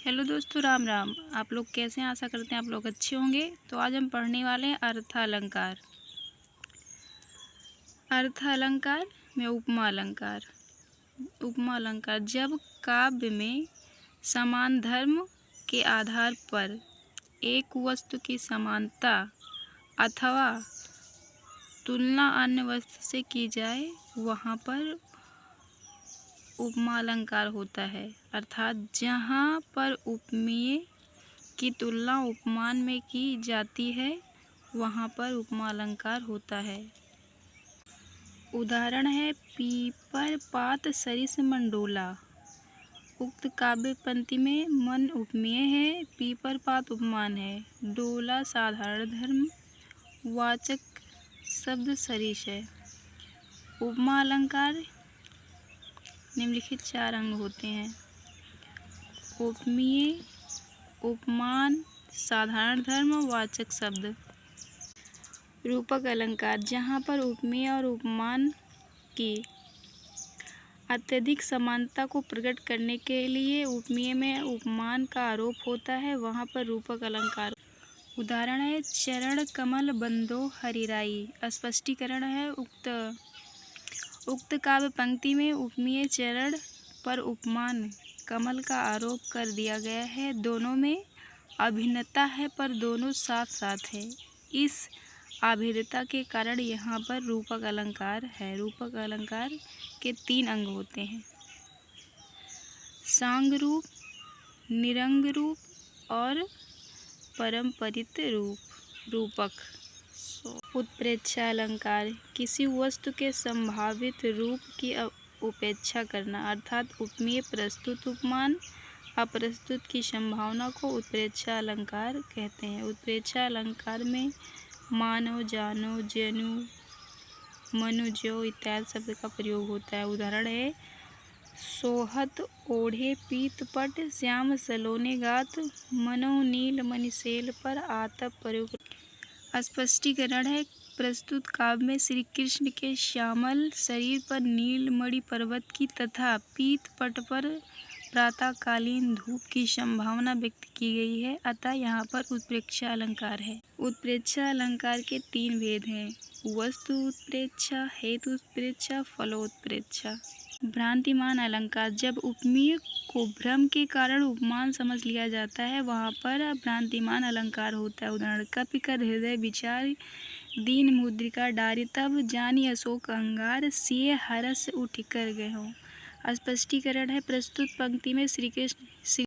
Hello दोस्तों, राम राम। आप लोग कैसे हैं? आशा करते हैं आप लोग अच्छे होंगे। तो आज हम पढ़ने वाले हैं अर्थ अलंकार। अर्थ अलंकार में उपमा अलंकार। उपमा अलंकार जब काव्य में समान धर्म के आधार पर एक वस्तु की समानता अथवा तुलना अन्य वस्तु से की जाए वहाँ पर उपमा अलंकार होता है। अर्थात जहाँ पर उपमेय की तुलना उपमान में की जाती है वहाँ पर उपमा अलंकार होता है। उदाहरण है पीपर पात सरिस मंडोला। उक्त काव्य पंक्ति में मन उपमेय है, पीपर पात उपमान है, डोला साधारण धर्म वाचक शब्द सरिस है। उपमा अलंकार निम्नलिखित 4 अंग होते हैं: उपमेय, उपमान, साधारण धर्म, वाचक शब्द। रूपक अलंकार जहाँ पर उपमेय और उपमान की अत्यधिक समानता को प्रकट करने के लिए उपमेय में उपमान का आरोप होता है वहाँ पर रूपक अलंकार। उदाहरण है चरण कमल बंदो हरिराई। स्पष्टीकरण है उक्त काव्य पंक्ति में उपमेय चरण पर उपमान कमल का आरोप कर दिया गया है। दोनों में अभिन्नता है पर दोनों साथ साथ है। इस अभेदता के कारण यहाँ पर रूपक अलंकार है। रूपक अलंकार के 3 अंग होते हैं: सांग रूप, निरंग रूप और परम्परित रूप। रूपक उत्प्रेक्षा अलंकार किसी वस्तु के संभावित रूप की उपेक्षा करना। अर्थात उपमेय प्रस्तुत उपमान अप्रस्तुत की संभावना को उत्प्रेक्षा अलंकार कहते हैं। उत्प्रेक्षा अलंकार में मानो, जानो, जनु, मनु, ज्यो इत्यादि शब्द का प्रयोग होता है। उदाहरण है सोहत ओढ़े पीत पट श्याम सलोने गात मनो नील मणिशैल पर आतप प्रयोग। स्पष्टीकरण है प्रस्तुत काव्य में श्री कृष्ण के श्यामल शरीर पर नील मणि पर्वत की तथा पीत पट पर प्रातःकालीन धूप की संभावना व्यक्त की गई है, अतः यहाँ पर उत्प्रेक्षा अलंकार है। उत्प्रेक्षा अलंकार के 3 भेद हैं: वस्तु उत्प्रेक्षा, हेतु उत्प्रेक्षा, फलोत्प्रेक्षा। भ्रांतिमान अलंकार जब उपमेय को भ्रम के कारण उपमान समझ लिया जाता है वहाँ पर भ्रांतिमान अलंकार होता है। उदाहरण कपि कर हृदय विचार दीन मुद्रिका डारी तब जानी अशोक अंगार सिए हरस उठ कर गए हो। स्पष्टीकरण है प्रस्तुत पंक्ति में श्री कृष्ण